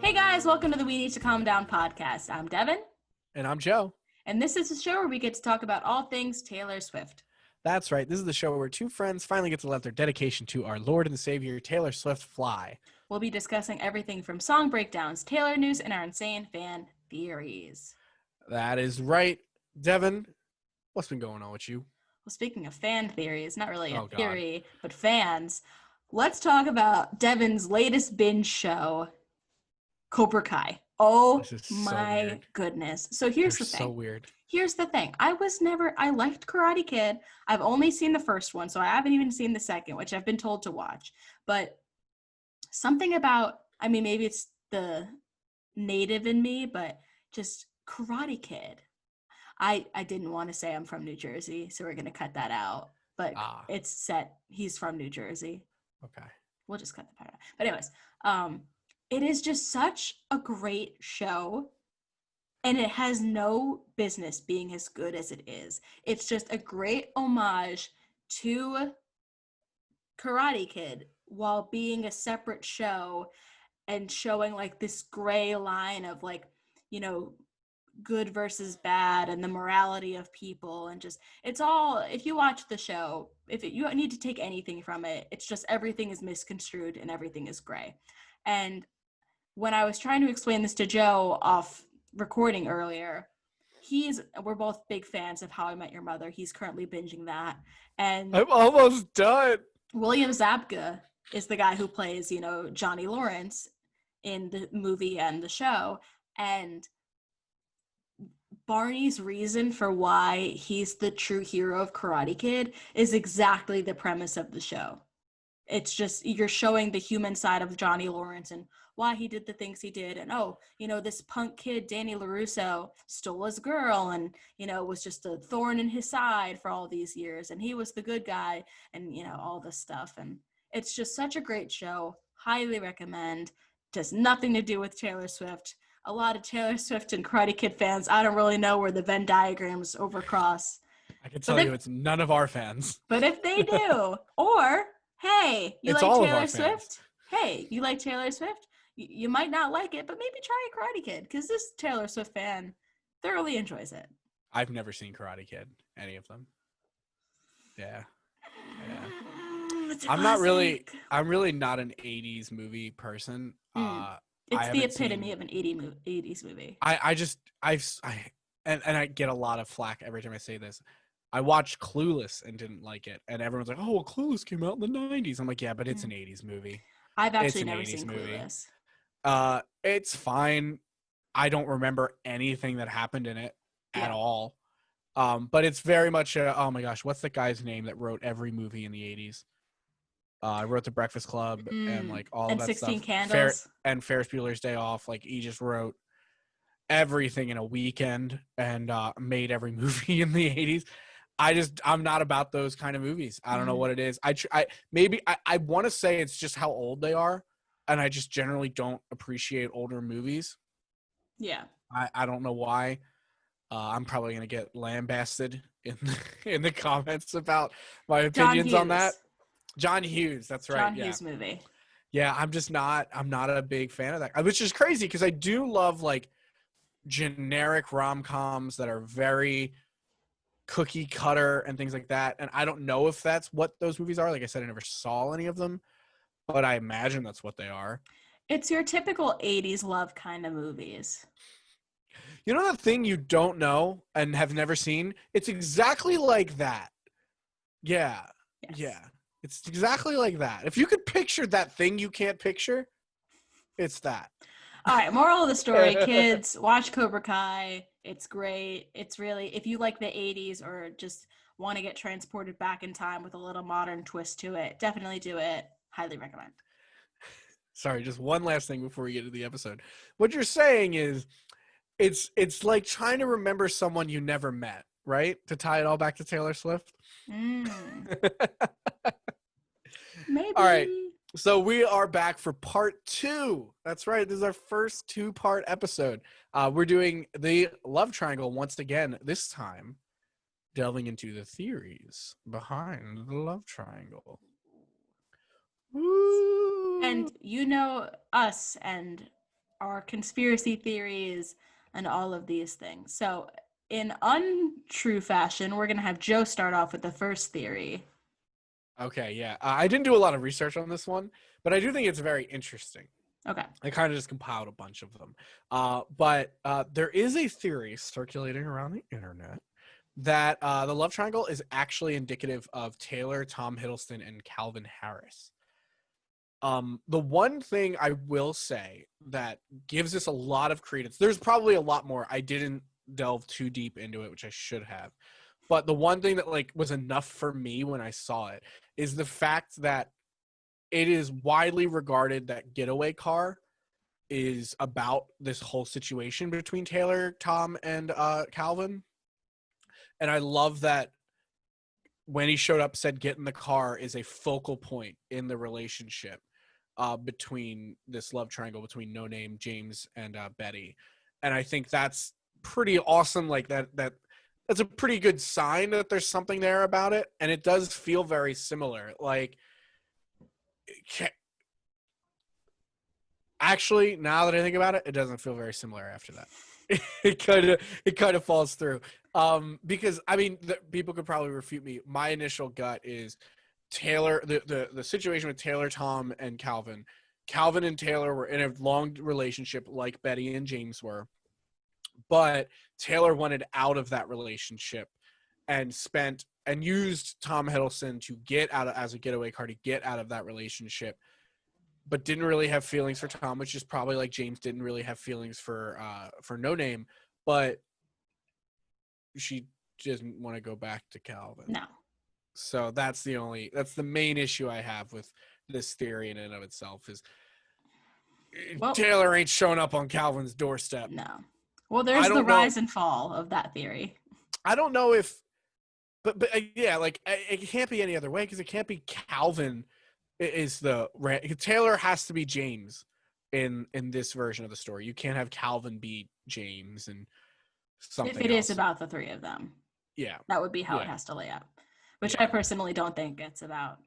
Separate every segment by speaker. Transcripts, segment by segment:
Speaker 1: Hey guys, welcome to the We Need to Calm Down podcast. I'm Devin.
Speaker 2: And I'm Joe.
Speaker 1: And this is a show where we get to talk about all things Taylor Swift.
Speaker 2: That's right. This is the show where two friends finally get to let their dedication to our Lord and Savior, Taylor Swift, fly.
Speaker 1: We'll be discussing everything from song breakdowns, Taylor news, and our insane fan theories.
Speaker 2: That is right. Devin, what's been going on with you?
Speaker 1: Well, speaking of fan theories, not really a
Speaker 2: Oh, God.
Speaker 1: theory, but fans, let's talk about Devin's latest binge show, Cobra Kai. Oh my goodness. So here's the thing.
Speaker 2: So weird.
Speaker 1: Here's the thing. I liked Karate Kid. I've only seen the first one, so I haven't even seen the second, which I've been told to watch. But something about, maybe it's the native in me, but just Karate Kid. I didn't want to say I'm from New Jersey, so we're going to cut that out. But it's set, he's from New Jersey.
Speaker 2: Okay.
Speaker 1: We'll just cut the part out. But anyways, it is just such a great show, and it has no business being as good as it is. It's just a great homage to Karate Kid while being a separate show and showing like this gray line of like, you know, good versus bad and the morality of people, and just it's all, if you watch the show, you need to take anything from it, it's just everything is misconstrued and everything is gray. And when I was trying to explain this to Joe off recording earlier, we're both big fans of How I Met Your Mother. He's currently binging that, and
Speaker 2: I'm almost done.
Speaker 1: William Zabka is the guy who plays, Johnny Lawrence in the movie and the show, and Barney's reason for why he's the true hero of Karate Kid is exactly the premise of the show. It's just, you're showing the human side of Johnny Lawrence and why he did the things he did. And, this punk kid, Danny LaRusso, stole his girl and, was just a thorn in his side for all these years. And he was the good guy and, all this stuff. And it's just such a great show. Highly recommend. Just nothing to do with Taylor Swift. A lot of Taylor Swift and Karate Kid fans, I don't really know where the Venn diagrams overcross.
Speaker 2: I can tell you it's none of our fans.
Speaker 1: But if they do, or, hey, you
Speaker 2: it's
Speaker 1: like
Speaker 2: all
Speaker 1: Taylor
Speaker 2: of our
Speaker 1: Swift?
Speaker 2: Fans.
Speaker 1: Hey, you like Taylor Swift? You might not like it, but maybe try a Karate Kid, because this Taylor Swift fan thoroughly enjoys it.
Speaker 2: I've never seen Karate Kid, any of them. Yeah. I'm really not an 80s movie person.
Speaker 1: It's the epitome of an 80s movie.
Speaker 2: I get a lot of flack every time I say this. I watched Clueless and didn't like it, and everyone's like, "Oh, well, Clueless came out in the '90s." I'm like, "Yeah, but it's an '80s movie."
Speaker 1: I've actually never seen Clueless.
Speaker 2: It's fine. I don't remember anything that happened in it at all. But it's very much oh my gosh, what's the guy's name that wrote every movie in the '80s? I wrote The Breakfast Club and like all of that
Speaker 1: 16
Speaker 2: stuff.
Speaker 1: Candles.
Speaker 2: And Ferris Bueller's Day Off. Like he just wrote everything in a weekend and made every movie in the '80s. I'm not about those kind of movies. I don't know what it is. I want to say it's just how old they are, and I just generally don't appreciate older movies.
Speaker 1: Yeah.
Speaker 2: I don't know why. I'm probably gonna get lambasted in the comments about my opinions on that. John Hughes, that's right.
Speaker 1: John Hughes movie.
Speaker 2: Yeah, I'm not a big fan of that, which is crazy because I do love like generic rom-coms that are very cookie cutter and things like that. And I don't know if that's what those movies are. Like I said, I never saw any of them, but I imagine that's what they are.
Speaker 1: It's your typical 80s love kind of movies.
Speaker 2: You know that thing you don't know and have never seen? It's exactly like that. Yeah.
Speaker 1: Yes.
Speaker 2: Yeah. It's exactly like that. If you could picture that thing you can't picture, it's that.
Speaker 1: All right, moral of the story, kids, watch Cobra Kai. It's great. It's really, if you like the 80s or just want to get transported back in time with a little modern twist to it, definitely do it. Highly recommend.
Speaker 2: Sorry, just one last thing before we get to the episode. What you're saying is it's like trying to remember someone you never met, right? To tie it all back to Taylor Swift.
Speaker 1: Maybe.
Speaker 2: All right. So we are back for part 2. That's right. This is our first 2-part episode. We're doing the love triangle once again, this time delving into the theories behind the love triangle.
Speaker 1: And you know us and our conspiracy theories and all of these things. So, in untrue fashion, we're going to have Joe start off with the first theory.
Speaker 2: Okay, yeah. I didn't do a lot of research on this one, but I do think it's very interesting.
Speaker 1: Okay.
Speaker 2: I kind of just compiled a bunch of them. But there is a theory circulating around the internet that the love triangle is actually indicative of Taylor, Tom Hiddleston, and Calvin Harris. The one thing I will say that gives this a lot of credence, there's probably a lot more. I didn't delve too deep into it, which I should have. But the one thing that like was enough for me when I saw it is the fact that it is widely regarded that Getaway Car is about this whole situation between Taylor, Tom, and Calvin. And I love that when he showed up, said get in the car is a focal point in the relationship between this love triangle between No Name, James, and Betty. And I think that's pretty awesome. Like that's a pretty good sign that there's something there about it. And it does feel very similar. Like, actually, now that I think about it, it doesn't feel very similar after that. it kind of falls through. Because I mean, people could probably refute me. My initial gut is Taylor, the situation with Taylor, Tom, and Calvin. Calvin and Taylor were in a long relationship like Betty and James were, but Taylor wanted out of that relationship and used Tom Hiddleston to get out of, as a getaway car to get out of that relationship, but didn't really have feelings for Tom, which is probably like James didn't really have feelings for No Name, but she doesn't want to go back to Calvin.
Speaker 1: No.
Speaker 2: So that's the main issue I have with this theory in and of itself is
Speaker 1: Well,
Speaker 2: Taylor ain't showing up on Calvin's doorstep.
Speaker 1: no. Well,
Speaker 2: I
Speaker 1: there's the
Speaker 2: don't know.
Speaker 1: rise and fall of that theory.
Speaker 2: I don't know if, but yeah, like it can't be any other way because it can't be Calvin is Taylor has to be James in this version of the story. You can't have Calvin be James and
Speaker 1: If
Speaker 2: something
Speaker 1: it is
Speaker 2: else.
Speaker 1: about the three of them.
Speaker 2: Yeah.
Speaker 1: That would be how it
Speaker 2: Yeah.
Speaker 1: has to lay out. Which
Speaker 2: Yeah.
Speaker 1: I personally don't think it's about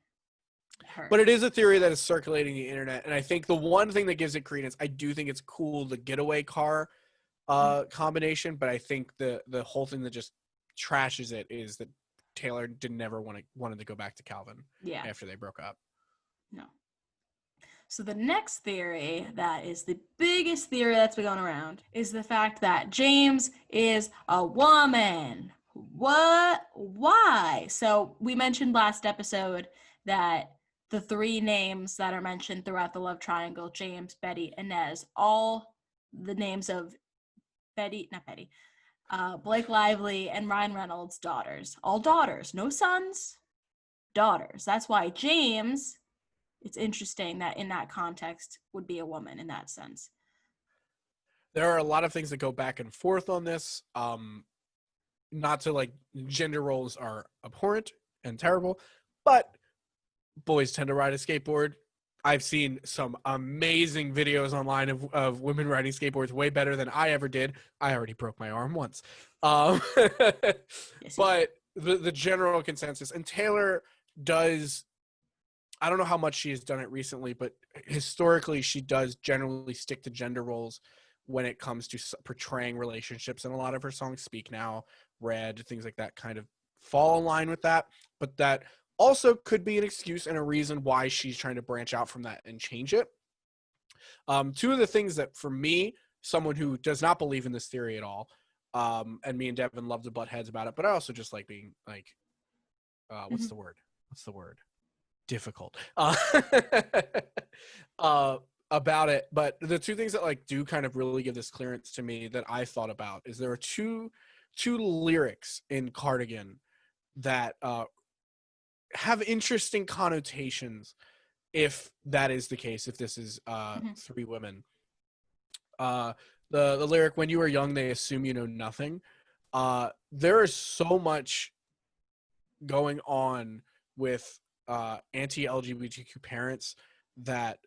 Speaker 1: her.
Speaker 2: But it is a theory that is circulating the internet, and I think the one thing that gives it credence, I do think it's cool, the getaway car combination, but I think the whole thing that just trashes it is that Taylor wanted to go back to Calvin after they broke up.
Speaker 1: No. So the next theory that is the biggest theory that's been going around is the fact that James is a woman. What? Why? So we mentioned last episode that the three names that are mentioned throughout the love triangle, James, Betty, Inez, all the names of Blake Lively and Ryan Reynolds' daughters. All daughters, no sons, daughters. That's why James, it's interesting that in that context would be a woman in that sense.
Speaker 2: There are a lot of things that go back and forth on this. Not to like gender roles are abhorrent and terrible, but boys tend to ride a skateboard. I've seen some amazing videos online of women riding skateboards way better than I ever did. I already broke my arm once.
Speaker 1: Yes,
Speaker 2: but the general consensus, and Taylor does, I don't know how much she has done it recently, but historically she does generally stick to gender roles when it comes to portraying relationships, and a lot of her songs, Speak Now, Red, things like that kind of fall in line with that. But that also could be an excuse and a reason why she's trying to branch out from that and change it. Two of the things that, for me, someone who does not believe in this theory at all, and me and Devin love to butt heads about it, but I also just like being like, what's the word? Difficult. About it. But the two things that like do kind of really give this clearance to me that I thought about is there are two lyrics in Cardigan that have interesting connotations if that is the case, if this is three women. The lyric, when you are young they assume you know nothing, there is so much going on with anti-LGBTQ parents that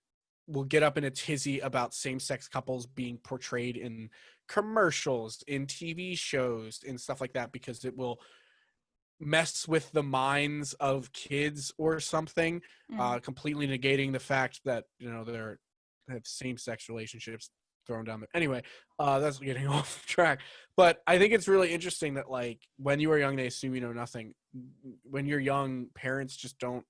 Speaker 2: will get up in a tizzy about same-sex couples being portrayed in commercials, in TV shows, and stuff like that, because it will mess with the minds of kids or something, completely negating the fact that, you know, they have same-sex relationships thrown down there. Anyway, that's getting off track. But I think it's really interesting that like when you are young, they assume you know nothing. When you're young, parents just don't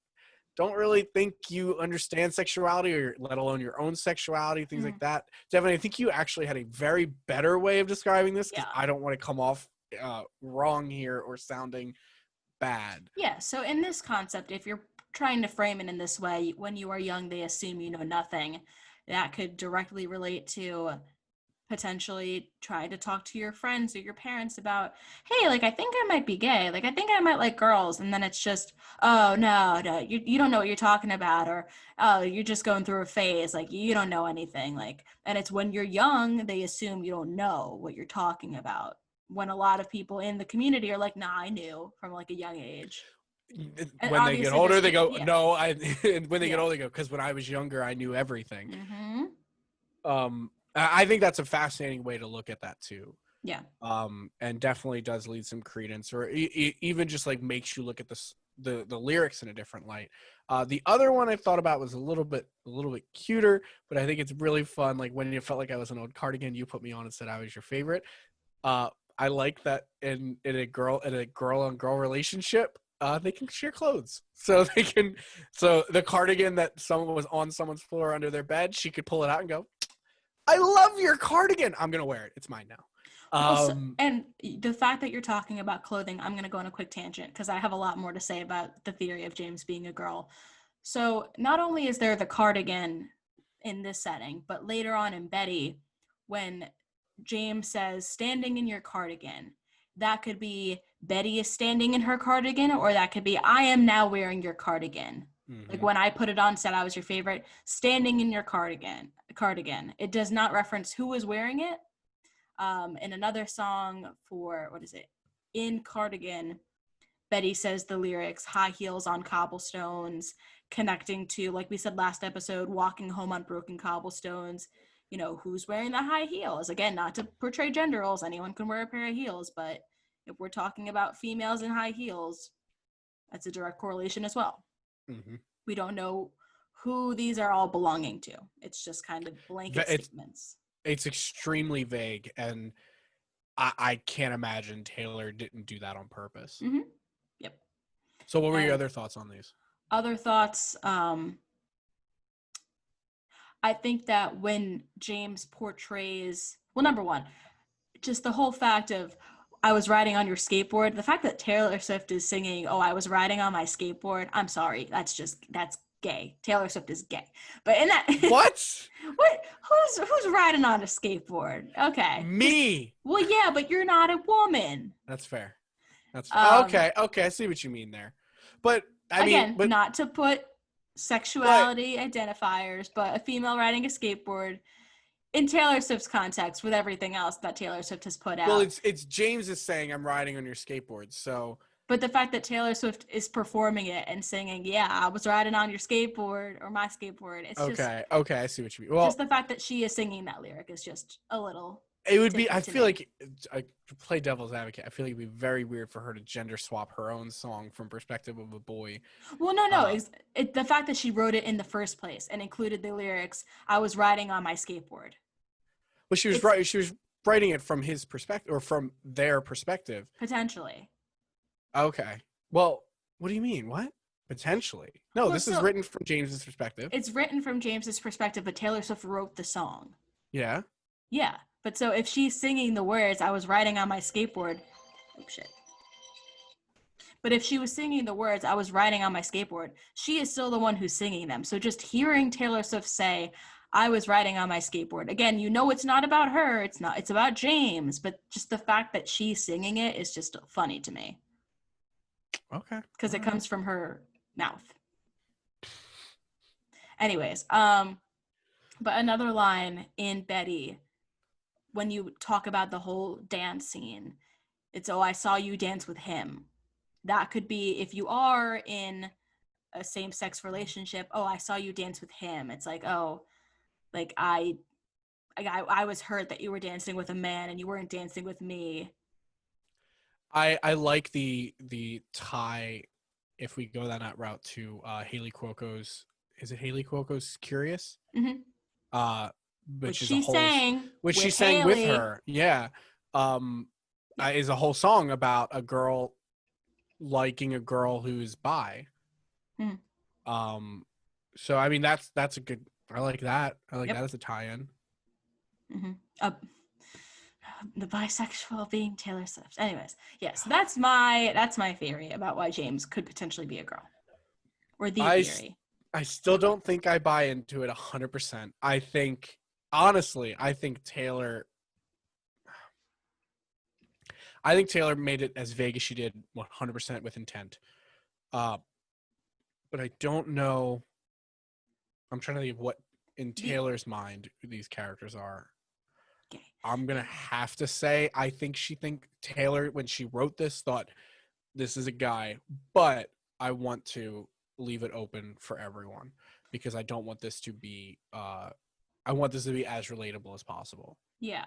Speaker 2: really think you understand sexuality, or let alone your own sexuality, things like
Speaker 1: Mhm.
Speaker 2: that. Devin, I think you actually had a very better way of describing this, because
Speaker 1: Yeah.
Speaker 2: I don't want to come off wrong here or sounding bad.
Speaker 1: Yeah, so in this concept, if you're trying to frame it in this way, when you are young, they assume you know nothing. That could directly relate to potentially trying to talk to your friends or your parents about, hey, like I think I might be gay, like I think I might like girls, and then it's just, oh no, you don't know what you're talking about, or oh, you're just going through a phase, like you don't know anything, like, and it's when you're young, they assume you don't know what you're talking about. When a lot of people in the community are like, nah, I knew from like a young age. And
Speaker 2: When they get
Speaker 1: obviously this
Speaker 2: older, they
Speaker 1: could,
Speaker 2: go,
Speaker 1: yeah,
Speaker 2: no, I. And when they get
Speaker 1: yeah.
Speaker 2: older, they go, because when I was younger, I knew everything.
Speaker 1: Mm-hmm.
Speaker 2: I think that's a fascinating way to look at that too.
Speaker 1: Yeah.
Speaker 2: And definitely does lead some credence, or even just like makes you look at the lyrics in a different light. The other one I thought about was a little bit cuter, but I think it's really fun. Like when you felt like I was an old cardigan, you put me on and said I was your favorite. Uh, I like that in a girl on girl relationship. They can share clothes, so they can. So the cardigan that someone was on someone's floor under their bed, she could pull it out and go, "I love your cardigan. I'm gonna wear it. It's mine now."
Speaker 1: Well, so,
Speaker 2: Um,
Speaker 1: and the fact that you're talking about clothing, I'm going to go on a quick tangent because I have a lot more to say about the theory of James being a girl. So, not only is there the cardigan in this setting, but later on in Betty, when James says, standing in your cardigan, that could be Betty is standing in her cardigan, or that could be I am now wearing your cardigan. Like
Speaker 2: mhm.
Speaker 1: when I put it on, said I was your favorite, standing in your cardigan. It does not reference who was wearing it. In another song for, what is it? In Cardigan, Betty says the lyrics, high heels on cobblestones, connecting to, like we said last episode, walking home on broken cobblestones. You know, who's wearing the high heels? Again, not to portray gender roles, anyone can wear a pair of heels, but if we're talking about females in high heels, that's a direct correlation as well.
Speaker 2: Mhm.
Speaker 1: We don't know who these are all belonging to. It's just kind of blanket
Speaker 2: It's
Speaker 1: statements.
Speaker 2: it's extremely vague, and I can't imagine Taylor didn't do that on purpose.
Speaker 1: Mm-hmm. Yep.
Speaker 2: So, what were your
Speaker 1: And
Speaker 2: other thoughts on these?
Speaker 1: other thoughts, I think that when James portrays, well, number one, just the whole fact of I was riding on your skateboard, the fact that Taylor Swift is singing, oh, I was riding on my skateboard, I'm sorry, that's gay. Taylor Swift is gay. But in that,
Speaker 2: What?
Speaker 1: what, who's riding on a skateboard? Okay. Just,
Speaker 2: Me.
Speaker 1: well, yeah, but you're not a woman.
Speaker 2: That's fair. That's fair.
Speaker 1: Um,
Speaker 2: Okay. I see what you mean there. But I mean,
Speaker 1: Again, not to put
Speaker 2: but
Speaker 1: sexuality identifiers, but a female riding a skateboard in Taylor Swift's context with everything else that Taylor Swift has put
Speaker 2: well,
Speaker 1: out.
Speaker 2: it's James is saying I'm riding on your skateboard. So
Speaker 1: But the fact that Taylor Swift is performing it and singing, yeah, I was riding on your skateboard or my skateboard, it's
Speaker 2: okay, I see what you mean.
Speaker 1: just
Speaker 2: Well,
Speaker 1: the fact that she is singing that lyric is just a little
Speaker 2: it would be.
Speaker 1: ticky
Speaker 2: I
Speaker 1: to
Speaker 2: feel
Speaker 1: me.
Speaker 2: like I to play devil's advocate. I feel like it'd be very weird for her to gender swap her own song from perspective of a boy.
Speaker 1: Well, no,
Speaker 2: Uh,
Speaker 1: the fact that she wrote it in the first place and included the lyrics, I was riding on my skateboard.
Speaker 2: but she was
Speaker 1: It's
Speaker 2: right. She was writing it from his perspective or from their perspective.
Speaker 1: potentially.
Speaker 2: Okay. Well, what do you mean? What? Potentially. No,
Speaker 1: Well,
Speaker 2: this is
Speaker 1: so
Speaker 2: written from James's perspective.
Speaker 1: it's written from James's perspective, but Taylor Swift wrote the song.
Speaker 2: Yeah.
Speaker 1: Yeah. But so if she's singing the words, I was riding on my skateboard. Oh, shit. But if she was singing the words, I was riding on my skateboard, she is still the one who's singing them. So just hearing Taylor Swift say, I was riding on my skateboard. Again, you know it's not about her. It's about James. But just the fact that she's singing it is just funny to me.
Speaker 2: Okay.
Speaker 1: Because
Speaker 2: All
Speaker 1: it
Speaker 2: right.
Speaker 1: comes from her mouth. Anyways, but another line in Betty, when you talk about the whole dance scene, it's, oh, I saw you dance with him. That could be if you are in a same-sex relationship, oh, I saw you dance with him. It's like, oh, like I was hurt that you were dancing with a man and you weren't dancing with me.
Speaker 2: I like the tie, if we go that route, to Haley Cuoco's, is it Haley Cuoco's Curious?
Speaker 1: Mm-hmm. which
Speaker 2: which is a
Speaker 1: she
Speaker 2: whole,
Speaker 1: sang
Speaker 2: which she
Speaker 1: with
Speaker 2: sang with
Speaker 1: Haley.
Speaker 2: her. Yeah. Um,
Speaker 1: Yep.
Speaker 2: is a whole song about a girl liking a girl who's bi.
Speaker 1: Mhm.
Speaker 2: Um, so I mean that's a good. I like that. I like that
Speaker 1: Yep.
Speaker 2: as a tie-in.
Speaker 1: Mm-hmm. The bisexual being Taylor Swift. Anyways, yes, that's my theory about why James could potentially be a girl, or the
Speaker 2: I
Speaker 1: theory.
Speaker 2: I still don't think I buy into it 100%. I think honestly, I think Taylor made it as vague as she did 100% with intent. Uh, but I don't know. I'm trying to think of what in
Speaker 1: The
Speaker 2: Taylor's mind these characters are.
Speaker 1: okay.
Speaker 2: I'm gonna have to say I think Taylor when she wrote this thought this is a guy, but I want to leave it open for everyone because I don't want this to be I want this to be as relatable as possible.
Speaker 1: Yeah.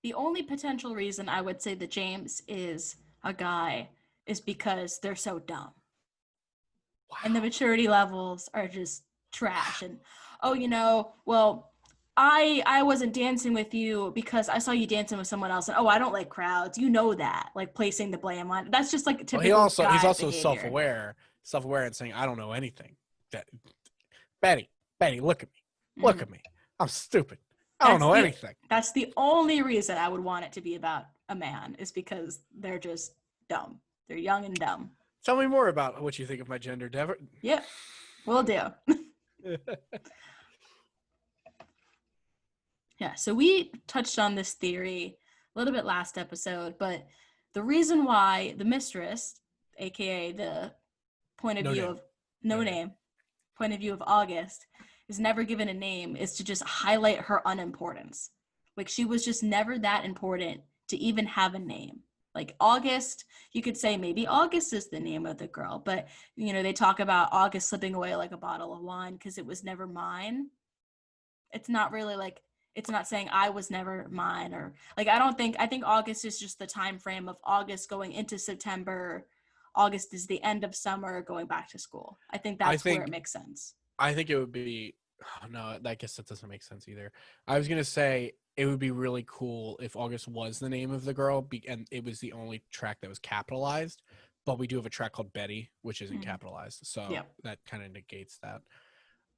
Speaker 1: The only potential reason I would say that James is a guy is because they're so dumb and the
Speaker 2: Wow.
Speaker 1: maturity levels are just trash. And oh, well, I wasn't dancing with you because I saw you dancing with someone else. And oh, I don't like crowds. You know that. Like placing the blame on. That's just like
Speaker 2: Well,
Speaker 1: typical
Speaker 2: he's
Speaker 1: guy
Speaker 2: also
Speaker 1: behavior.
Speaker 2: self-aware and saying I don't know anything. That Betty, Betty, look at me. Look
Speaker 1: Hmm.
Speaker 2: at me. I'm stupid. I don't
Speaker 1: That's
Speaker 2: know
Speaker 1: the
Speaker 2: anything.
Speaker 1: that's the only reason I would want it to be about a man is because they're just dumb. They're young and dumb.
Speaker 2: Tell me more about what you think of my gender, Dever.
Speaker 1: Yep, will do. Yeah, so we touched on this theory a little bit last episode, but the reason why the mistress, aka the point of
Speaker 2: No
Speaker 1: view
Speaker 2: name.
Speaker 1: of no
Speaker 2: No name.
Speaker 1: name, point of view of August, is never given a name is to just highlight her unimportance. Like she was just never that important to even have a name. Like August, you could say maybe August is the name of the girl, but they talk about August slipping away like a bottle of wine because it was never mine. It's not really like it's not saying I was never mine or like I think August is just the time frame of August going into September. August is the end of summer going back to school. I think
Speaker 2: I
Speaker 1: that's where it
Speaker 2: think
Speaker 1: makes sense.
Speaker 2: I think it would be no, I guess that doesn't make sense either. I was gonna say it would be really cool if August was the name of the girl and it was the only track that was capitalized. But we do have a track called Betty, which isn't
Speaker 1: Mm-hmm.
Speaker 2: capitalized, so
Speaker 1: Yeah.
Speaker 2: that kind of negates that.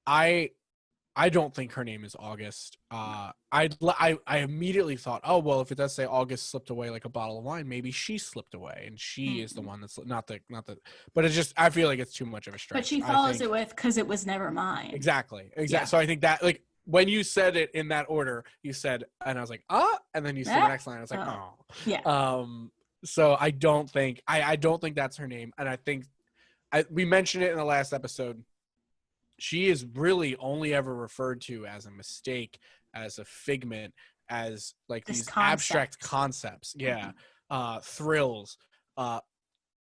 Speaker 2: I I don't think her name is August. I immediately thought, oh well, if it does say August slipped away like a bottle of wine, maybe she slipped away, and she is the
Speaker 1: Mm-hmm.
Speaker 2: one that's not the. But it's just I feel like it's too much of a
Speaker 1: But
Speaker 2: stretch.
Speaker 1: she
Speaker 2: I
Speaker 1: follows it
Speaker 2: think
Speaker 1: with because it was never mine.
Speaker 2: exactly.
Speaker 1: Yeah.
Speaker 2: So I think that like when you said it in that order, you said, and I was like, and then you said the
Speaker 1: Eh?
Speaker 2: next line, I was like,
Speaker 1: Oh. Yeah.
Speaker 2: oh. So I don't think that's her name, and I think we mentioned it in the last episode she is really only ever referred to as a mistake, as a figment, as like
Speaker 1: This
Speaker 2: these abstract
Speaker 1: concept.
Speaker 2: concepts.
Speaker 1: Mm-hmm.
Speaker 2: Yeah. Thrills. Uh,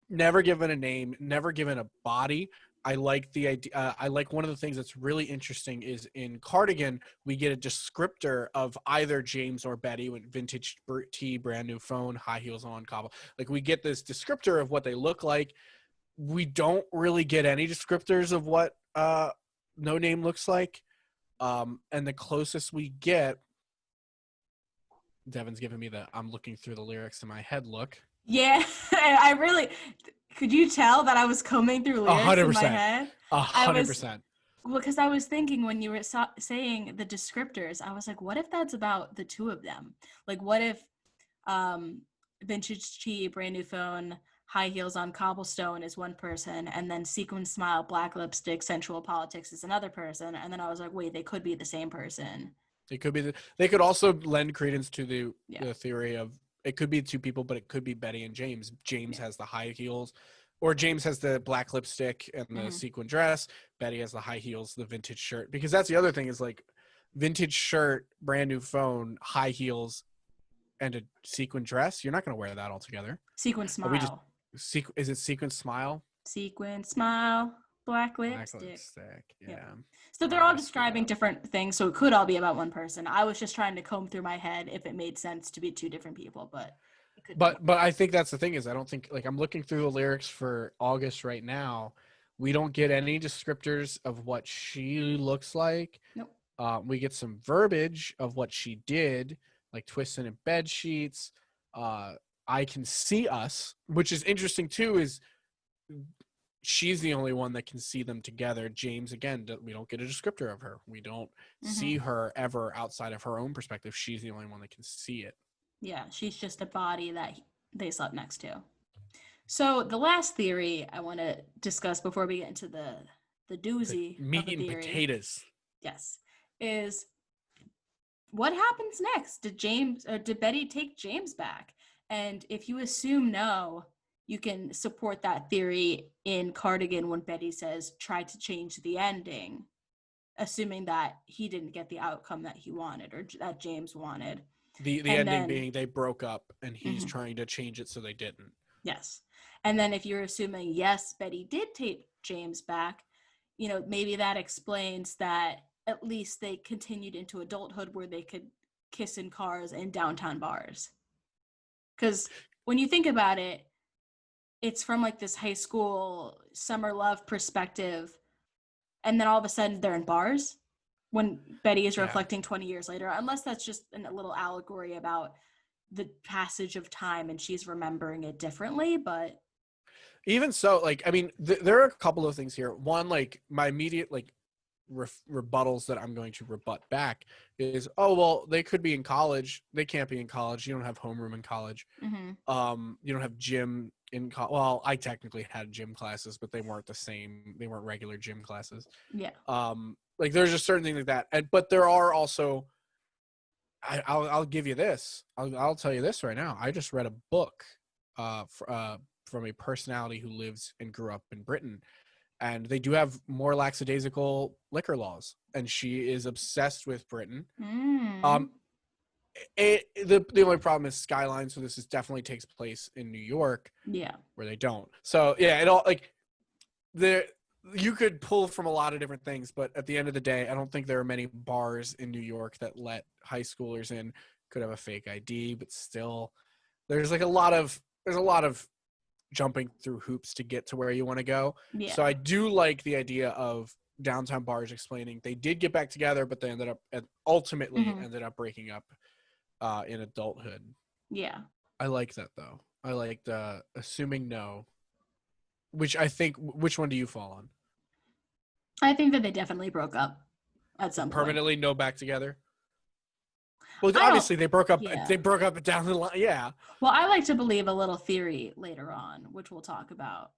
Speaker 2: Never given a name, never given a body. I like the idea. I like one of the things that's really interesting is in Cardigan, we get a descriptor of either James or Betty with vintage tee, brand new phone, high heels on, cobble. Like we get this descriptor of what they look like. We don't really get any descriptors of what No Name looks like. And the closest we get, Devin's giving me the I'm looking through the lyrics in my head look.
Speaker 1: Yeah. I really could you tell that I was combing through
Speaker 2: A
Speaker 1: lyrics
Speaker 2: hundred
Speaker 1: in my
Speaker 2: percent.
Speaker 1: head?
Speaker 2: A
Speaker 1: I
Speaker 2: hundred
Speaker 1: was
Speaker 2: percent.
Speaker 1: because I was thinking when you were saying the descriptors, I was like, what if that's about the two of them? Like, what if um, vintage tea, brand new phone, high heels on cobblestone is one person, and then sequin smile, black lipstick, sensual politics is another person? And then I was like, wait, they could be the same person.
Speaker 2: It could be they could also lend credence to
Speaker 1: Yeah.
Speaker 2: the theory of it could be two people, but it could be Betty and James. James
Speaker 1: Yeah.
Speaker 2: has the high heels, or James has the black lipstick and the
Speaker 1: Mm-hmm.
Speaker 2: sequin dress. Betty has the high heels, the vintage shirt. Because that's the other thing is like vintage shirt, brand new phone, high heels, and a sequin dress. You're not going to wear that all together.
Speaker 1: Sequin
Speaker 2: Are we just
Speaker 1: smile.
Speaker 2: is it sequin smile?
Speaker 1: Sequin smile, black
Speaker 2: Black
Speaker 1: lipstick.
Speaker 2: lipstick.
Speaker 1: Yeah.
Speaker 2: Yeah.
Speaker 1: So they're
Speaker 2: Oh,
Speaker 1: all
Speaker 2: I screwed
Speaker 1: describing
Speaker 2: up.
Speaker 1: different things, so it could all be about one person. I was just trying to comb through my head if it made sense to be two different people, but it could be.
Speaker 2: But I think that's the thing is I don't think like I'm looking through the lyrics for August right now. We don't get any descriptors of what she looks like.
Speaker 1: Nope.
Speaker 2: We get some verbiage of what she did, like twisting in bed sheets. I can see us, which is interesting too. Is she's the only one that can see them together. James, again, we don't get a descriptor of her. We don't
Speaker 1: Mm-hmm.
Speaker 2: see her ever outside of her own perspective. She's the only one that can see it.
Speaker 1: Yeah, she's just a body that they slept next to. So the last theory I want to discuss before we get into the
Speaker 2: The
Speaker 1: doozy of
Speaker 2: meat
Speaker 1: a
Speaker 2: and
Speaker 1: theory,
Speaker 2: potatoes.
Speaker 1: yes, is what happens next? Did Betty take James back? And if you assume no, you can support that theory in Cardigan when Betty says try to change the ending, assuming that he didn't get the outcome that he wanted or that James wanted.
Speaker 2: The
Speaker 1: And
Speaker 2: ending
Speaker 1: then
Speaker 2: being they broke up and he's
Speaker 1: mhm,
Speaker 2: trying to change it so they didn't.
Speaker 1: yes. And then if you're assuming yes, Betty did take James back, maybe that explains that at least they continued into adulthood where they could kiss in cars and downtown bars. Because when you think about it, it's from like this high school summer love perspective. And then all of a sudden they're in bars when Betty is
Speaker 2: Yeah.
Speaker 1: reflecting 20 years later, unless that's just a little allegory about the passage of time and she's remembering it differently. But
Speaker 2: Even so, like, I mean, there are a couple of things here. One, like, my immediate, like, rebuttals that I'm going to rebut back is, oh, well, they could be in college. They can't be in college. You don't have homeroom in college.
Speaker 1: mm-hmm.
Speaker 2: You don't have gym in well, I technically had gym classes, but they weren't the same. They weren't regular gym classes.
Speaker 1: Yeah.
Speaker 2: Like, there's just certain things like that. But there are also, I'll give you this. I'll tell you this right now. I just read a book from a personality who lives and grew up in Britain, and they do have more lackadaisical liquor laws, and she is obsessed with Britain.
Speaker 1: Mm.
Speaker 2: Um, the only problem is Skyline, so definitely takes place in New York,
Speaker 1: Yeah.
Speaker 2: where they don't. So yeah, it all like there you could pull from a lot of different things, but at the end of the day, I don't think there are many bars in New York that let high schoolers in. Could have a fake ID, but still, there's a lot of jumping through hoops to get to where you want to go.
Speaker 1: Yeah.
Speaker 2: So I do like the idea of downtown bars explaining they did get back together, but they ultimately
Speaker 1: Mm-hmm.
Speaker 2: ended up breaking up in adulthood.
Speaker 1: Yeah.
Speaker 2: I like that though. I like the assuming no, which one do you fall on?
Speaker 1: I think that they definitely broke up at some point.
Speaker 2: Permanently no back together. Well,
Speaker 1: I don't,
Speaker 2: obviously they broke up.
Speaker 1: yeah.
Speaker 2: They broke up down the line. Yeah.
Speaker 1: Well, I like to believe a little theory later on, which we'll talk about.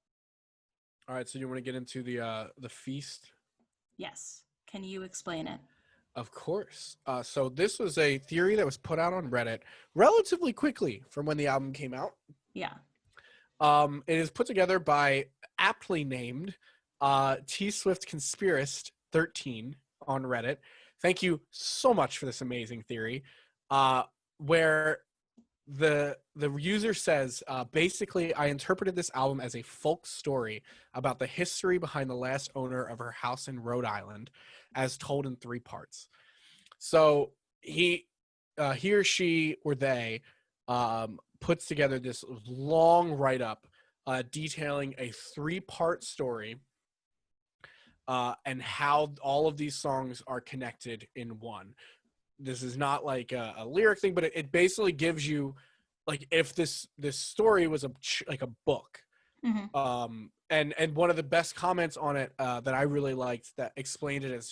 Speaker 2: All right. So you want to get into the feast?
Speaker 1: Yes. Can you explain it?
Speaker 2: Of course. So this was a theory that was put out on Reddit relatively quickly from when the album came out.
Speaker 1: Yeah.
Speaker 2: It is put together by aptly named T Swift Conspiracist 13 on Reddit. Thank you so much for this amazing theory. Where the user says, basically, I interpreted this album as a folk story about the history behind the last owner of her house in Rhode Island, as told in 3 parts. So he or she or they puts together this long write-up detailing a 3-part story and how all of these songs are connected in one. This is not like a lyric thing, but it basically gives you, like, if this story was like a book.
Speaker 1: Mm-hmm.
Speaker 2: And one of the best comments on it that I really liked that explained it as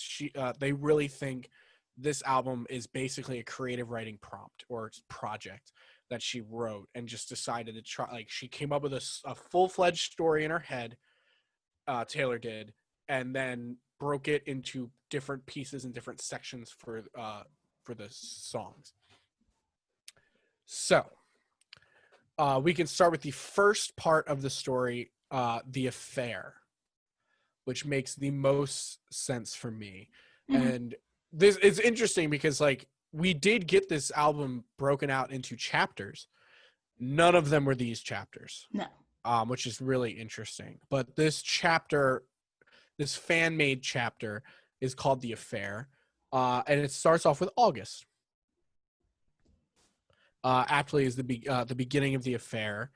Speaker 2: they really think this album is basically a creative writing prompt or project that she wrote and just decided to try. Like, she came up with a full-fledged story in her head, Taylor did, and then broke it into different pieces and different sections for the songs. So we can start with the first part of the story, the affair, which makes the most sense for me.
Speaker 1: Mm-hmm.
Speaker 2: And this is interesting because, like, we did get this album broken out into chapters. None of them were these chapters,
Speaker 1: No.
Speaker 2: which is really interesting. But this chapter, this fan-made chapter, is called The Affair, and it starts off with August. Aptly is the beginning of the affair.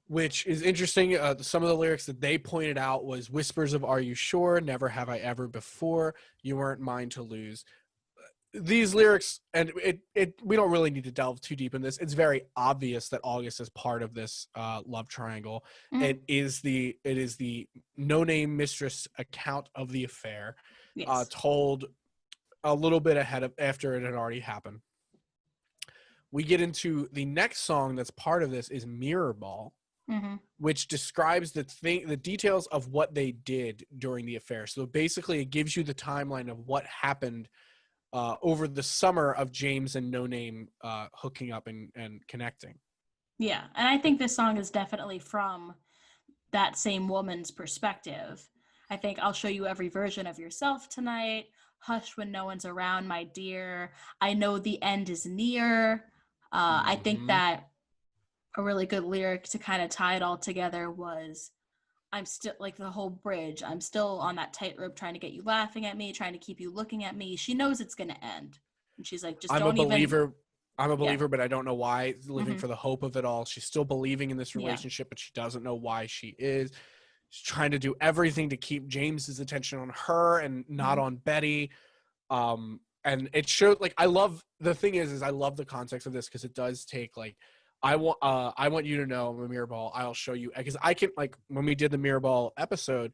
Speaker 2: which is interesting. Some of the lyrics that they pointed out was whispers of "Are you sure? Never have I ever before. You weren't mine to lose." These lyrics, and we don't really need to delve too deep in this. It's very obvious that August is part of this love triangle.
Speaker 1: Mhm.
Speaker 2: It is the no name mistress account of the affair,
Speaker 1: Yes.
Speaker 2: told a little bit ahead of after it had already happened. We get into the next song that's part of this is Mirror Ball,
Speaker 1: Mhm.
Speaker 2: which describes the details of what they did during the affair. So basically, it gives you the timeline of what happened over the summer of James and No Name hooking up and connecting.
Speaker 1: Yeah, and I think this song is definitely from that same woman's perspective. I think I'll show you every version of yourself tonight. Hush when no one's around, my dear. I know the end is near. I think
Speaker 2: Mm-hmm.
Speaker 1: that a really good lyric to kind of tie it all together was I'm still like the whole bridge. I'm still on that tightrope trying to get you laughing at me, trying to keep you looking at me. She knows it's going to end. And she's like, just
Speaker 2: I'm a
Speaker 1: don't even,
Speaker 2: believer. I'm a
Speaker 1: yeah.
Speaker 2: believer, but I don't know why. Living
Speaker 1: Mm-hmm.
Speaker 2: for the hope of it all. She's still believing in this
Speaker 1: Yeah.
Speaker 2: relationship, but she doesn't know why she is. She's trying to do everything to keep James's attention on her and not
Speaker 1: Mm-hmm.
Speaker 2: on Betty. And it showed like I love the thing is I love the context of this because it does take like I want you to know I'm a mirror ball. I'll show you because I can like when we did the mirror ball episode,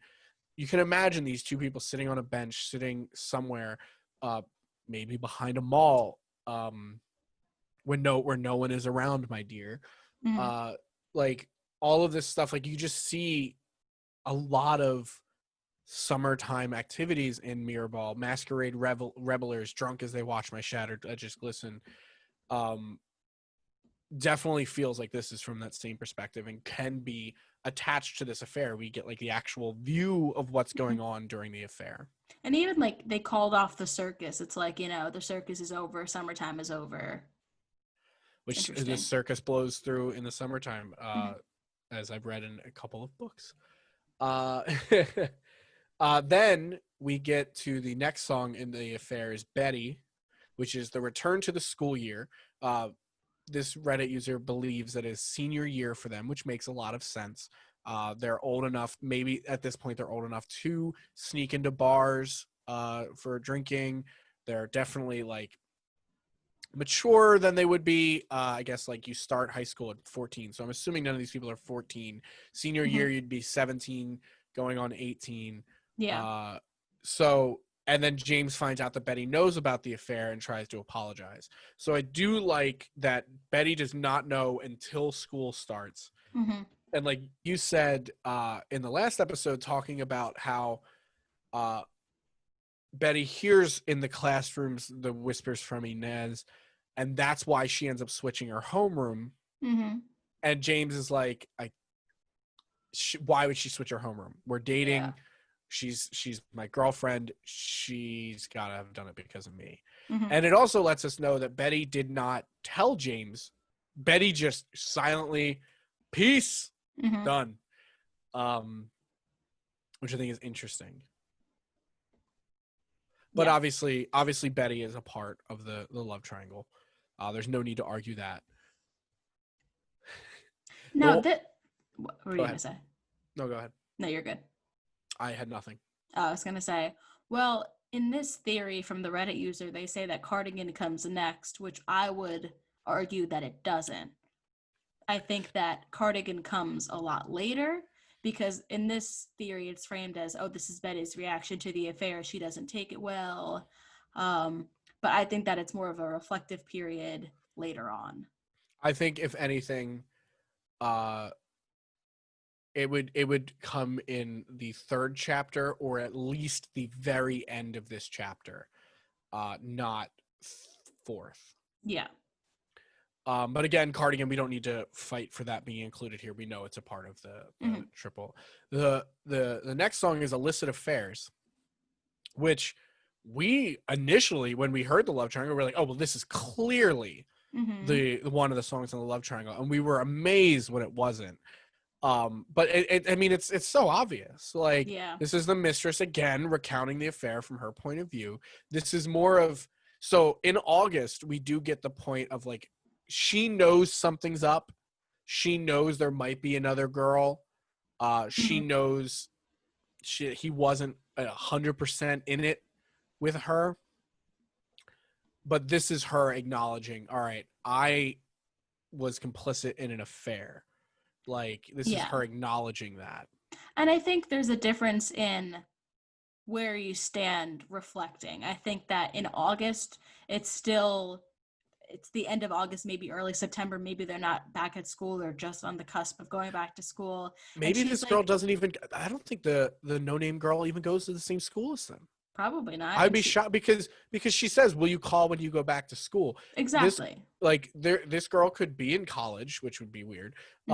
Speaker 2: you can imagine these two people sitting on a bench, sitting somewhere, uh, maybe behind a mall, where no one is around, my dear.
Speaker 1: Mm-hmm.
Speaker 2: Uh, like all of this stuff, like you just see a lot of summertime activities in Mirrorball. Masquerade revelers, drunk as they watch my shattered edges glisten. Um, Definitely feels like this is from that same perspective and can be attached to this affair. We get like the actual view of what's
Speaker 1: Mm-hmm.
Speaker 2: going on during the affair.
Speaker 1: And even like they called off the circus. It's like, the circus is over, summertime is over. It's
Speaker 2: Which the
Speaker 1: interesting.
Speaker 2: circus blows through in the summertime,
Speaker 1: Mm-hmm.
Speaker 2: as I've read in a couple of books. Uh, then we get to the next song in the affair is Betty, which is the return to the school year. This Reddit user believes that it's senior year for them, which makes a lot of sense. They're old enough, maybe at this point, they're old enough to sneak into bars for drinking. They're definitely like mature than they would be. I guess like you start high school at 14. So I'm assuming none of these people are 14. Senior
Speaker 1: Mm-hmm.
Speaker 2: year, you'd be 17, going on 18.
Speaker 1: Yeah.
Speaker 2: Uh, so, and then James finds out that Betty knows about the affair and tries to apologize. So I do like that Betty does not know until school starts.
Speaker 1: Mm-hmm.
Speaker 2: And like you said in the last episode, talking about how uh, Betty hears in the classrooms the whispers from Inez, and that's why she ends up switching her homeroom.
Speaker 1: Mm-hmm.
Speaker 2: And James is like, why would she switch her homeroom? We're
Speaker 1: Yeah.
Speaker 2: dating. She's my girlfriend. She's got to have done it because of me.
Speaker 1: Mm-hmm.
Speaker 2: And it also lets us know that Betty did not tell James. Betty just silently, peace,
Speaker 1: Mm-hmm.
Speaker 2: done. Um, which I think is interesting. But
Speaker 1: Yeah.
Speaker 2: obviously, Betty is a part of the love triangle. There's no need to argue that. The
Speaker 1: No,
Speaker 2: whole,
Speaker 1: that what were
Speaker 2: Go
Speaker 1: you gonna
Speaker 2: ahead.
Speaker 1: say?
Speaker 2: No, go ahead.
Speaker 1: No, you're good.
Speaker 2: I had nothing.
Speaker 1: I was gonna say, well, in this theory from the Reddit user, they say that Cardigan comes next, which I would argue that it doesn't. I think that Cardigan comes a lot later because in this theory, it's framed as, oh, this is Betty's reaction to the affair. She doesn't take it well. Um, but I think that it's more of a reflective period later on.
Speaker 2: I think if anything, uh, it would come in the third chapter or at least the very end of this chapter, not fourth.
Speaker 1: Yeah.
Speaker 2: But again, Cardigan, we don't need to fight for that being included here. We know it's a part of the
Speaker 1: Mm-hmm.
Speaker 2: triple. The next song is Illicit Affairs, which we initially, when we heard the Love Triangle, we were like, oh well, this is clearly
Speaker 1: Mm-hmm.
Speaker 2: the one of the songs on the Love Triangle, and we were amazed when it wasn't. But I mean, it's so obvious. Like
Speaker 1: Yeah.
Speaker 2: this is the mistress again recounting the affair from her point of view. This is more of so in August we do get the point of like she knows something's up, She knows there might be another girl. She
Speaker 1: Mhm.
Speaker 2: knows he wasn't 100% in it with her, but this is her acknowledging, all right, I was complicit in an affair. Like, this is
Speaker 1: Yeah.
Speaker 2: her acknowledging that.
Speaker 1: And I think there's a difference in where you stand reflecting. I think that in August, it's still it's the end of August, maybe early September, maybe they're not back at school, they're just on the cusp of going back to school. And
Speaker 2: Maybe
Speaker 1: she's
Speaker 2: this girl
Speaker 1: like,
Speaker 2: doesn't even, I don't think the no-name girl even goes to the same school as them.
Speaker 1: probably not.
Speaker 2: I'd
Speaker 1: And
Speaker 2: be
Speaker 1: she
Speaker 2: shocked because she says, "Will you call when you go back to school?" This
Speaker 1: exactly.
Speaker 2: this girl could be in college, which would be weird.
Speaker 1: Mhm.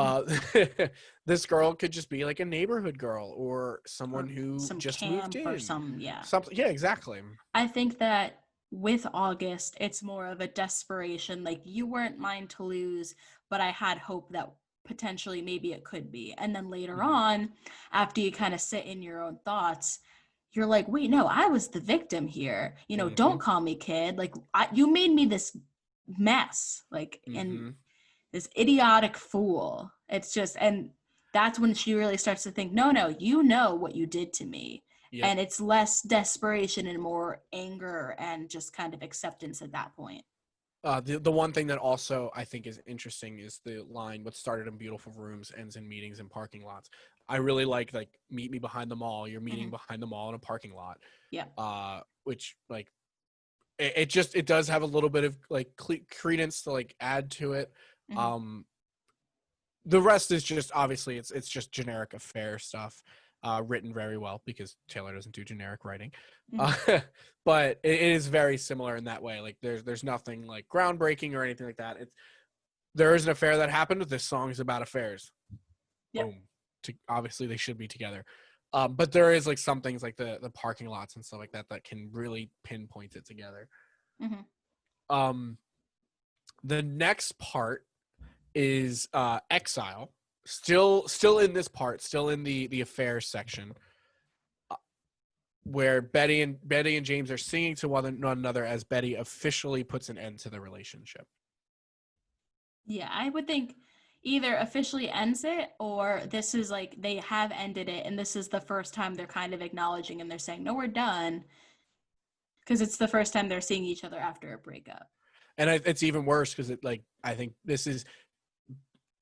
Speaker 2: Uh, this girl could just be like a neighborhood girl or someone
Speaker 1: Or
Speaker 2: who
Speaker 1: some
Speaker 2: just moved
Speaker 1: camp or
Speaker 2: in.
Speaker 1: some, yeah.
Speaker 2: Something, yeah, exactly.
Speaker 1: I think that with August, it's more of a desperation. Like, you weren't mine to lose, but I had hope that potentially maybe it could be. And then later
Speaker 2: Hmm.
Speaker 1: on, after you kind of sit in your own thoughts, you're like, wait, no, I was the victim here.
Speaker 2: Hmm.
Speaker 1: Don't call me kid. Like, you made me this mess, like, and
Speaker 2: Hmm.
Speaker 1: this idiotic fool. It's just, and that's when she really starts to think, no, no, you know what you did to me.
Speaker 2: Yep.
Speaker 1: And it's less desperation and more anger and just kind of acceptance at that point.
Speaker 2: The one thing that also I think is interesting is the line, "What started in beautiful rooms ends in meetings and parking lots." I really like meet me behind the mall. You're meeting
Speaker 1: Hmm.
Speaker 2: behind the mall in a parking lot.
Speaker 1: Yeah.
Speaker 2: Which like it does have a little bit of like credence to like add to it.
Speaker 1: Hmm.
Speaker 2: Um, the rest is just obviously it's just generic affair stuff, written very well because Taylor doesn't do generic writing.
Speaker 1: Hmm.
Speaker 2: Uh, but it is very similar in that way. Like there's nothing like groundbreaking or anything like that. There is an affair that happened. This song is about affairs.
Speaker 1: Yep.
Speaker 2: Boom. Obviously they should be together. But there is like some things like the parking lots and stuff like that that can really pinpoint it together.
Speaker 1: Hmm.
Speaker 2: Um, the next part is exile. Still in this part, still in the affairs section, uh, where Betty and James are singing to one another as Betty officially puts an end to the relationship.
Speaker 1: Yeah. I would think either officially ends it or this is like they have ended it and this is the first time they're kind of acknowledging and they're saying, no, we're done. Because it's the first time they're seeing each other after a breakup.
Speaker 2: And it's even worse because I think this is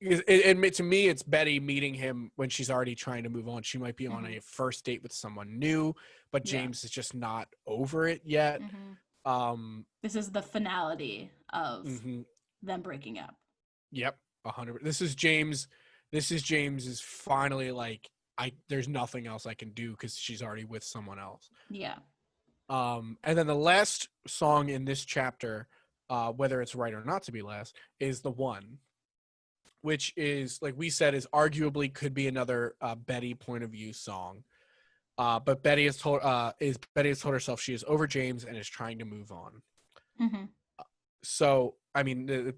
Speaker 2: to me it's Betty meeting him when she's already trying to move on. She might be on
Speaker 1: Hmm.
Speaker 2: a first date with someone new, but
Speaker 1: Yeah.
Speaker 2: James is just not over it yet.
Speaker 1: Hmm.
Speaker 2: Um,
Speaker 1: This is the finality of
Speaker 2: mhm.
Speaker 1: them breaking up.
Speaker 2: Yep, 100. This is James. This is James is finally like there's nothing else I can do because she's already with someone else.
Speaker 1: Yeah.
Speaker 2: And then the last song in this chapter, whether it's right or not to be last, is the one, which is like we said is arguably could be another Betty point of view song. But Betty has told herself she is over James and is trying to move on.
Speaker 1: Hmm.
Speaker 2: So I mean,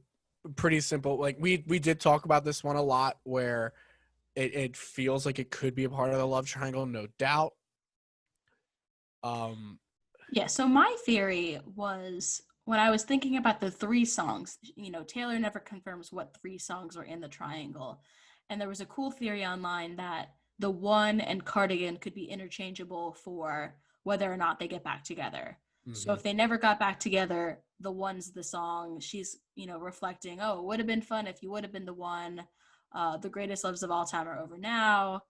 Speaker 2: pretty simple. Like we did talk about this one a lot, where it feels like it could be a part of the love triangle, no doubt. Um,
Speaker 1: Yeah. So my theory was when I was thinking about the three songs, Taylor never confirms what three songs are in the triangle. And there was a cool theory online that the one and cardigan could be interchangeable for whether or not they get back together. So
Speaker 2: mhm.
Speaker 1: if they never got back together, the one's the song. She's, reflecting, oh, it would have been fun if you would have been the one. The greatest loves of all time are over now.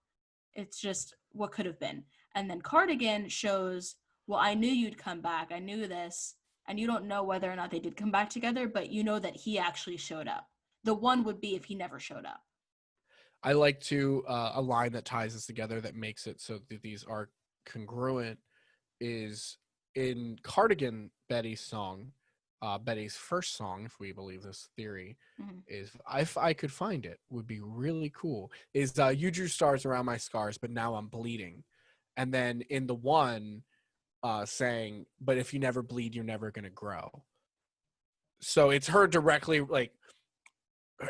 Speaker 1: It's just what could have been. And then Cardigan shows, well, I knew you'd come back. I knew this. And you don't know whether or not they did come back together, but you know that he actually showed up. The one would be if he never showed up.
Speaker 2: I like to a line that ties this together that makes it so that these are congruent is in Cardigan. Betty's song, Betty's first song, if we believe this theory,
Speaker 1: Mhm.
Speaker 2: is if I could find it, would be really cool. Is you drew stars around my scars, but now I'm bleeding. And then in the one, saying, "But if you never bleed, you're never gonna grow." So it's her directly like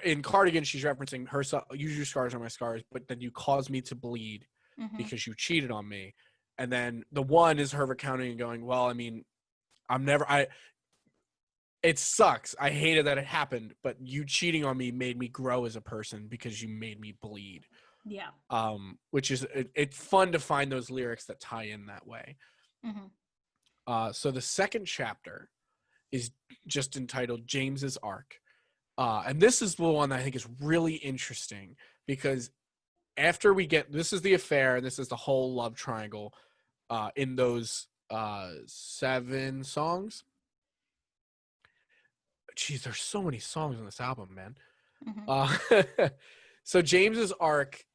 Speaker 2: in Cardigan, she's referencing herself. "Use your scars on my scars, but then you caused me to bleed
Speaker 1: Mhm.
Speaker 2: because you cheated on me." And then the one is her recounting and going, "Well, I mean, I'm never. it sucks. I hated that it happened, but you cheating on me made me grow as a person because you made me bleed.
Speaker 1: Yeah.
Speaker 2: Which is it's fun to find those lyrics that tie in that way.
Speaker 1: Mm-hmm.
Speaker 2: So the second chapter is just entitled James's Arc. And this is the one that I think is really interesting because after we get this is the affair, and this is the whole love triangle in those 7 songs. Jeez, there's so many songs on this album, man.
Speaker 1: Mm-hmm.
Speaker 2: Uh, so James's arc,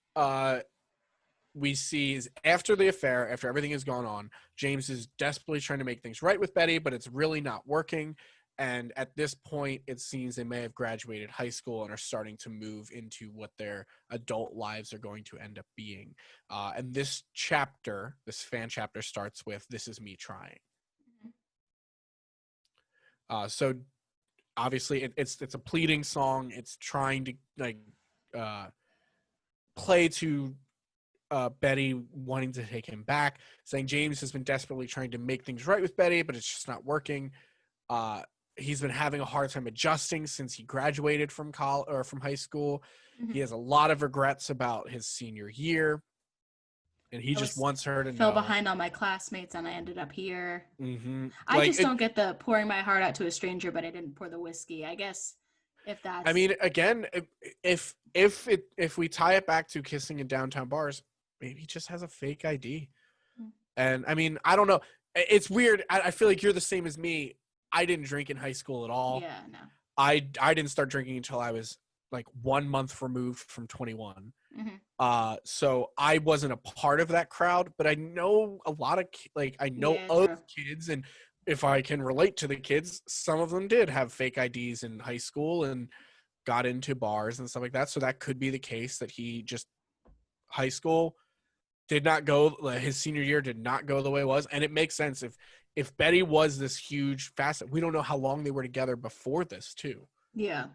Speaker 2: we see is after the affair, after everything has gone on, James is desperately trying to make things right with Betty, but it's really not working. And at this point, it seems they may have graduated high school and are starting to move into what their adult lives are going to end up being. And this chapter, this fan chapter, starts with "This is me trying." So obviously, it's a pleading song. It's trying to like play to Betty wanting to take him back, saying James has been desperately trying to make things right with Betty, but it's just not working. He's been having a hard time adjusting since he graduated from college or from high school.
Speaker 1: Mm-hmm.
Speaker 2: He has a lot of regrets about his senior year, and he just wants her to
Speaker 1: fell
Speaker 2: know.
Speaker 1: behind all my classmates and I ended up here.
Speaker 2: Mm-hmm.
Speaker 1: I just don't get the pouring my heart out to a stranger, but I didn't pour the whiskey. I guess if that's.
Speaker 2: I mean, again, if we tie it back to kissing in downtown bars, maybe he just has a fake ID. And I mean, I don't know. It's weird. I feel like you're the same as me. I didn't drink in high school at all.
Speaker 1: Yeah, no.
Speaker 2: I didn't start drinking until I was like 1 month removed from 21. So I wasn't a part of that crowd, but I know a lot of I know of kids, and if I can relate to the kids, some of them did have fake IDs in high school and got into bars and stuff like that. So that could be the case that he just high school did not go, his senior year did not go the way it was. And it makes sense if Betty was this huge facet, we don't know how long they were together before this too.
Speaker 1: Yeah.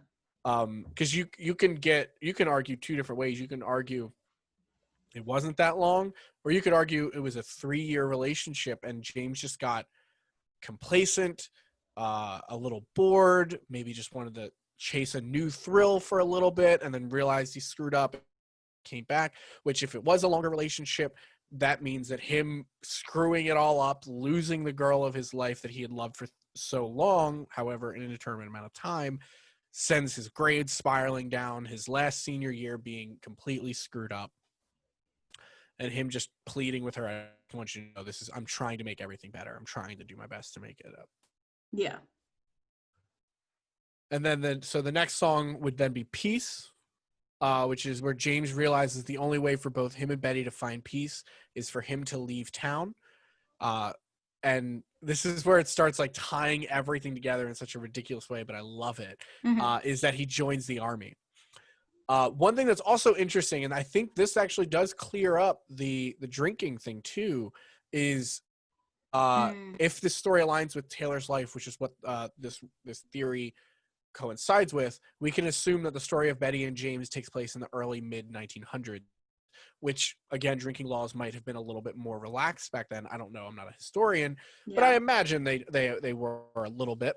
Speaker 2: Because you can argue 2 different ways. You can argue it wasn't that long, or you could argue it was a 3-year relationship and James just got complacent, a little bored, maybe just wanted to chase a new thrill for a little bit and then realized he screwed up, came back, which if it was a longer relationship, that means that him screwing it all up, losing the girl of his life that he had loved for so long, however, in an indeterminate amount of time, sends his grades spiraling down, his last senior year being completely screwed up, and him just pleading with her, I want you to know I'm trying to make everything better. I'm trying to do my best to make it up.
Speaker 1: Yeah.
Speaker 2: And then so the next song would then be Peace, which is where James realizes the only way for both him and Betty to find peace is for him to leave town. And this is where it starts like tying everything together in such a ridiculous way, but I love it. Is that he joins the army. One thing that's also interesting, and I think this actually does clear up the drinking thing too, is if this story aligns with Taylor's life, which is what this theory coincides with, we can assume that the story of Betty and James takes place in the early mid 1900s, which again, drinking laws might have been a little bit more relaxed back then. I don't know. I'm not a historian, but I imagine they were a little bit,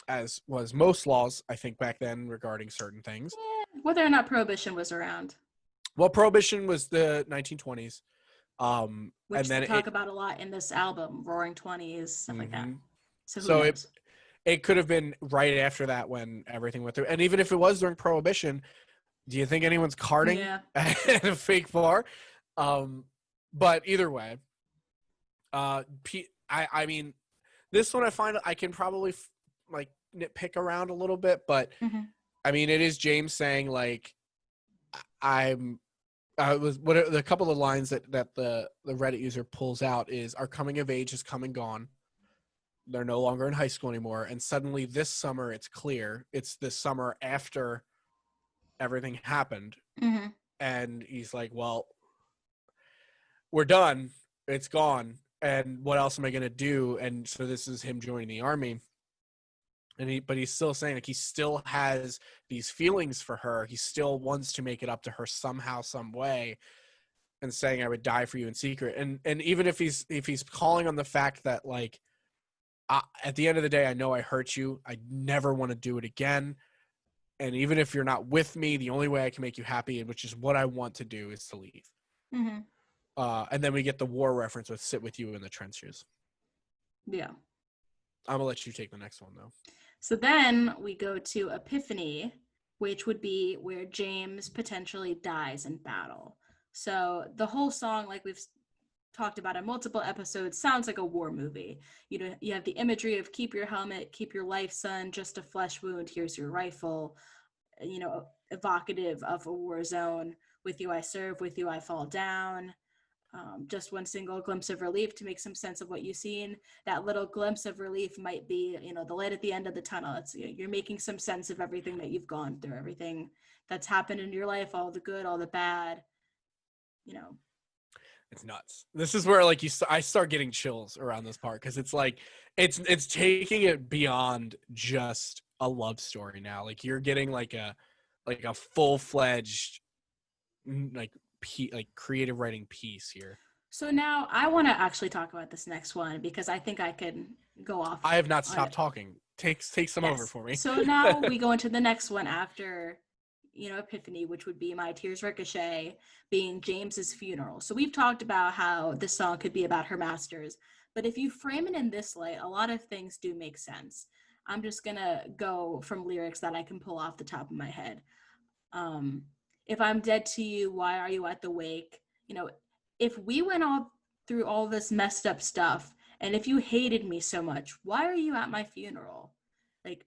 Speaker 2: as was most laws, I think, back then regarding certain things.
Speaker 1: Yeah, whether or not Prohibition was around.
Speaker 2: Well, Prohibition was the 1920s.
Speaker 1: Which
Speaker 2: and then
Speaker 1: they talk about a lot in this album, Roaring 20s, stuff like that. So who knows?
Speaker 2: It could have been right after that when everything went through. And even if it was during Prohibition, do you think anyone's carding at a fake bar? But either way, I mean, this one I find I can probably like nitpick around a little bit, but I mean, it is James saying like, the couple of lines that the Reddit user pulls out is, our coming of age has come and gone. They're no longer in high school anymore. And suddenly this summer, it's clear. It's the summer after everything happened. And he's like, well, we're done. It's gone. And what else am I going to do? And so this is him joining the army. But he's still saying like he still has these feelings for her. He still wants to make it up to her somehow, some way, and saying I would die for you in secret. And even if he's calling on the fact that like at the end of the day, I know I hurt you. I never want to do it again. And even if you're not with me, the only way I can make you happy, which is what I want to do, is to leave.
Speaker 1: Mm-hmm.
Speaker 2: And then we get the war reference with sit with you in the trenches.
Speaker 1: Yeah.
Speaker 2: I'm going to let you take the next one, though.
Speaker 1: So then we go to Epiphany, which would be where James potentially dies in battle. So the whole song, like we've talked about in multiple episodes, sounds like a war movie. You know, you have the imagery of keep your helmet, keep your life, son, just a flesh wound, here's your rifle, you know, evocative of a war zone. With you I serve, with you I fall down. Just one single glimpse of relief to make some sense of what you've seen. That little glimpse of relief might be, you know, the light at the end of the tunnel. It's, you're making some sense of everything that you've gone through, everything that's happened in your life, all the good, all the bad, you know.
Speaker 2: It's nuts. This is where like I start getting chills around this part, because it's like it's taking it beyond just a love story now. Like you're getting like a full-fledged like like creative writing piece here.
Speaker 1: So now I want to actually talk about this next one because I think I can go off
Speaker 2: I have not
Speaker 1: on
Speaker 2: stopped
Speaker 1: it.
Speaker 2: talking. Take some over
Speaker 1: Yes.
Speaker 2: for me.
Speaker 1: So now we go into the next one after, you know, Epiphany, which would be My Tears Ricochet, being James's funeral. So we've talked about how this song could be about her masters, but if you frame it in this light, a lot of things do make sense. I'm just gonna go from lyrics that I can pull off the top of my head. Um, if I'm dead to you, why are you at the wake? You know, if we went all through all this messed up stuff, and if you hated me so much, why are you at my funeral? Like,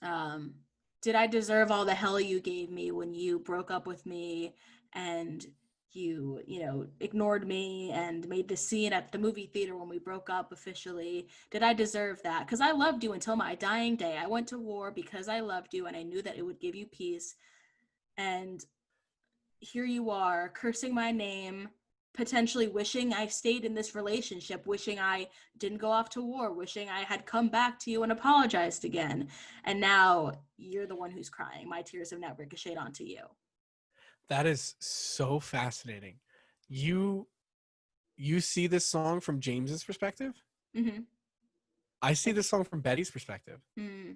Speaker 1: um, did I deserve all the hell you gave me when you broke up with me and you know, ignored me and made the scene at the movie theater when we broke up officially? Did I deserve that? Because I loved you until my dying day. I went to war because I loved you and I knew that it would give you peace. And here you are cursing my name, potentially wishing I stayed in this relationship, wishing I didn't go off to war, wishing I had come back to you and apologized again. And now you're the one who's crying. My tears have now ricocheted onto you.
Speaker 2: That is so fascinating. You you see this song from James's perspective?
Speaker 1: Mm-hmm.
Speaker 2: I see this song from Betty's perspective.
Speaker 1: Mm,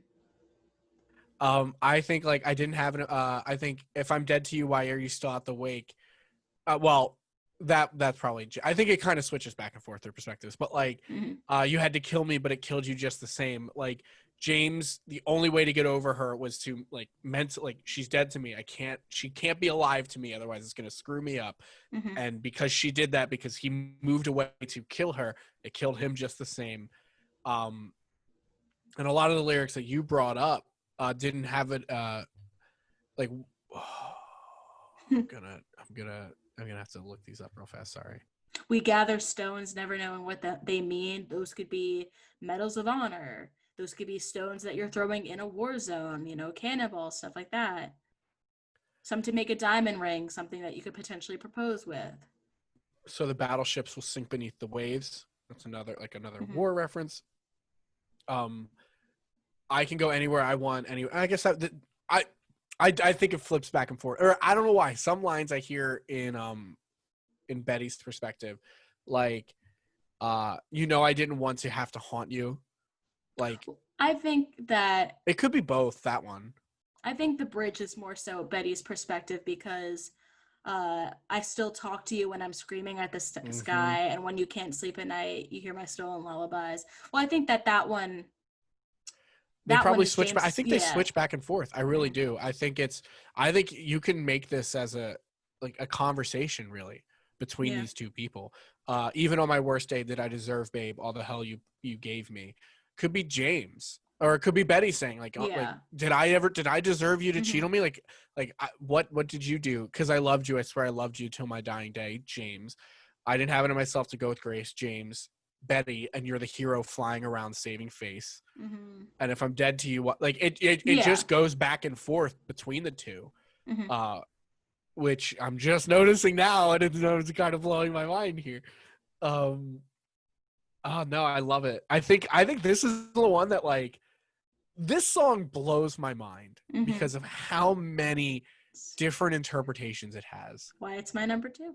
Speaker 2: I think like I didn't have an I think if I'm dead to you, why are you still at the wake? Well, that's probably I think it kind of switches back and forth their perspectives, but like
Speaker 1: mm-hmm.
Speaker 2: you had to kill me, but it killed you just the same. Like James, the only way to get over her was to like like she's dead to me. She can't be alive to me, otherwise it's gonna screw me up.
Speaker 1: Mm-hmm.
Speaker 2: And because she did that, because he moved away to kill her, it killed him just the same. Um, and a lot of the lyrics that you brought up didn't have it like I'm gonna have to look these up real fast. Sorry.
Speaker 1: We gather stones, never knowing what they mean. Those could be medals of honor. Those could be stones that you're throwing in a war zone, you know, cannonballs, stuff like that. Some to make a diamond ring, something that you could potentially propose with.
Speaker 2: So the battleships will sink beneath the waves. That's another
Speaker 1: Mm-hmm.
Speaker 2: war reference. Um, I can go anywhere I want. I guess I think it flips back and forth, or I don't know why. Some lines I hear in Betty's perspective, like, you know, I didn't want to have to haunt you. Like,
Speaker 1: I think that
Speaker 2: it could be both. That one.
Speaker 1: I think the bridge is more so Betty's perspective because I still talk to you when I'm screaming at the
Speaker 2: Mm-hmm.
Speaker 1: sky, and when you can't sleep at night, you hear my stolen lullabies. Well, I think
Speaker 2: They
Speaker 1: that one
Speaker 2: probably
Speaker 1: is
Speaker 2: switch back. I
Speaker 1: James.
Speaker 2: think they
Speaker 1: Yeah,
Speaker 2: switch back and forth. I really
Speaker 1: mm-hmm.
Speaker 2: do. I think you can make this as a conversation really between
Speaker 1: Yeah,
Speaker 2: these two people. Even on my worst day, did I deserve, babe, all the hell you gave me? Could be James, or it could be Betty saying like,
Speaker 1: yeah,
Speaker 2: did I deserve you to cheat
Speaker 1: mm-hmm.
Speaker 2: on me? What did you do? Because I loved you. I swear I loved you till my dying day, James. I didn't have it in myself to go with Grace, James. Betty, and you're the hero flying around saving face.
Speaker 1: Mm-hmm.
Speaker 2: And if I'm dead to you, what, like it
Speaker 1: Yeah,
Speaker 2: just goes back and forth between the two,
Speaker 1: mm-hmm.
Speaker 2: uh which I'm just noticing now, and it's kind of blowing my mind here. um oh no, I love it. I think this is the one that like this song blows my mind
Speaker 1: Mm-hmm.
Speaker 2: because of how many different interpretations it has.
Speaker 1: Why it's my number two.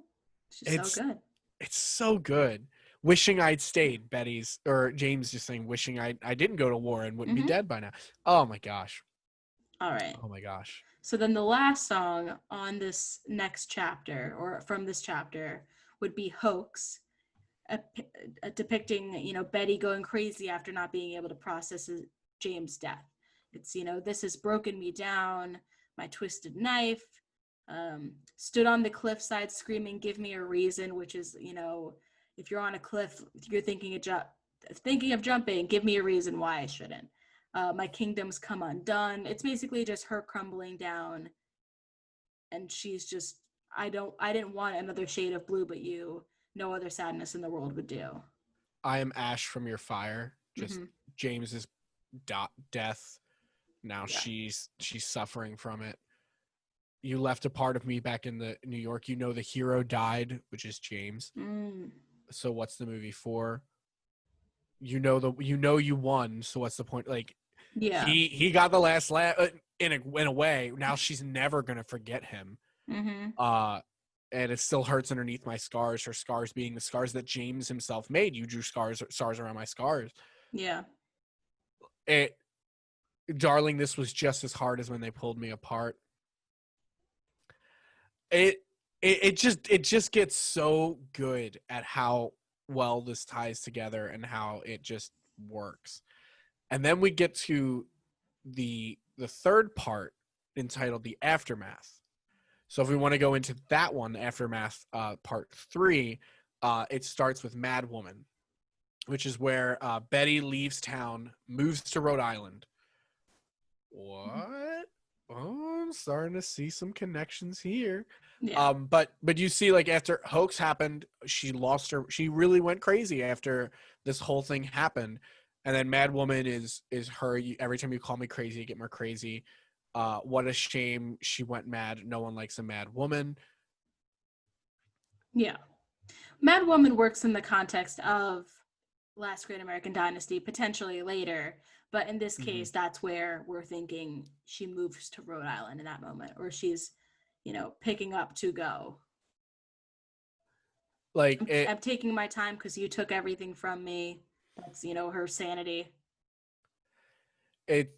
Speaker 1: It's just so
Speaker 2: it's
Speaker 1: good.
Speaker 2: it's so good. wishing I'd stayed. Betty's or James just saying, wishing I didn't go to war and wouldn't be
Speaker 1: Mm-hmm.
Speaker 2: dead by now. Oh my gosh.
Speaker 1: All right.
Speaker 2: Oh my gosh.
Speaker 1: So then the last song on this next chapter, or from this chapter, would be Hoax, a, depicting, Betty going crazy after not being able to process James' death. It's, this has broken me down, my twisted knife, stood on the cliffside screaming, give me a reason, which is, if you're on a cliff, you're thinking of jumping, give me a reason why I shouldn't. My kingdom's come undone. It's basically just her crumbling down, and she's just, I didn't want another shade of blue but you. No other sadness in the world would do.
Speaker 2: I am ash from your fire. Just
Speaker 1: Mm-hmm.
Speaker 2: James's death. Now
Speaker 1: Yeah.
Speaker 2: she's suffering from it. You left a part of me back in the New York. You know the hero died, which is James.
Speaker 1: Mm.
Speaker 2: So what's the movie for? You you won. So what's the point? Like
Speaker 1: Yeah.
Speaker 2: he got the last laugh in a way. Now she's never gonna forget him.
Speaker 1: Mm-hmm.
Speaker 2: And it still hurts underneath my scars. Her scars being the scars that James himself made. You drew stars around my scars.
Speaker 1: Yeah.
Speaker 2: It, darling, this was just as hard as when they pulled me apart. It just gets so good at how well this ties together and how it just works. And then we get to the third part entitled The Aftermath. So if we want to go into that one, Aftermath part 3, it starts with Mad Woman, which is where Betty leaves town, moves to Rhode Island. What? Oh, I'm starting to see some connections here.
Speaker 1: Yeah.
Speaker 2: But you see, like after Hoax happened, she really went crazy after this whole thing happened. And then Mad Woman is her. Every time you call me crazy, you get more crazy. What a shame she went mad. No one likes a mad woman.
Speaker 1: Yeah. Mad Woman works in the context of Last Great American Dynasty, potentially later, but in this
Speaker 2: Mm-hmm.
Speaker 1: case, that's where we're thinking she moves to Rhode Island in that moment, or she's, picking up to go.
Speaker 2: Like
Speaker 1: I'm taking my time because you took everything from me. That's, her sanity.
Speaker 2: it,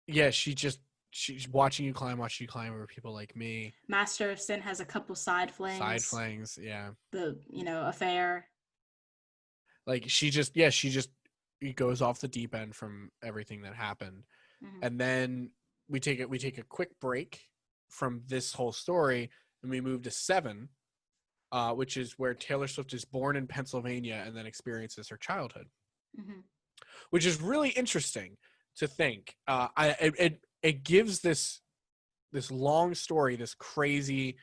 Speaker 2: yeah. She's watching you climb over people like me.
Speaker 1: Master of Sin has a couple side
Speaker 2: Side
Speaker 1: flings.
Speaker 2: flangs, yeah.
Speaker 1: The, affair.
Speaker 2: Like she just it goes off the deep end from everything that happened.
Speaker 1: Mm-hmm.
Speaker 2: And then we take a quick break from this whole story and we move to 7, which is where Taylor Swift is born in Pennsylvania and then experiences her childhood,
Speaker 1: Mm-hmm.
Speaker 2: which is really interesting to think. It gives this long story, this crazy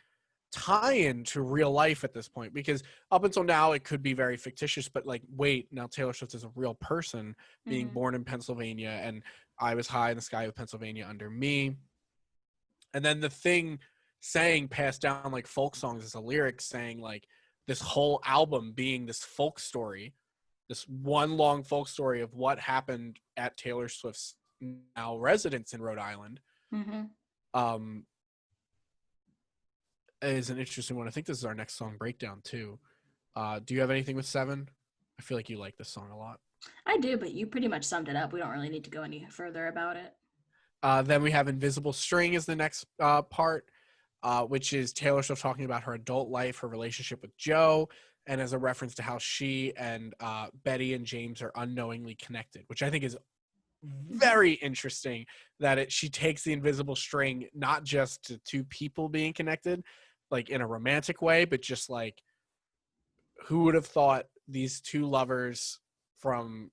Speaker 2: tie-in to real life at this point, because up until now it could be very fictitious, but like, wait, now Taylor Swift is a real person being
Speaker 1: Mm-hmm.
Speaker 2: born in Pennsylvania, and I was high in the sky with Pennsylvania under me. And then the thing saying passed down like folk songs as a lyric saying like this whole album being this folk story, this one long folk story of what happened at Taylor Swift's now residence in Rhode Island,
Speaker 1: Mm-hmm.
Speaker 2: um, is an interesting one. I think this is our next song breakdown too. Do you have anything with 7? I feel like you like this song a lot.
Speaker 1: I do, but you pretty much summed it up. We don't really need to go any further about it.
Speaker 2: Then we have Invisible String is the next part, which is Taylor Swift talking about her adult life, her relationship with Joe, and as a reference to how she and Betty and James are unknowingly connected, which I think is
Speaker 1: Mm-hmm.
Speaker 2: very interesting, that she takes the invisible string not just to two people being connected, like in a romantic way, but just like, who would have thought these two lovers from,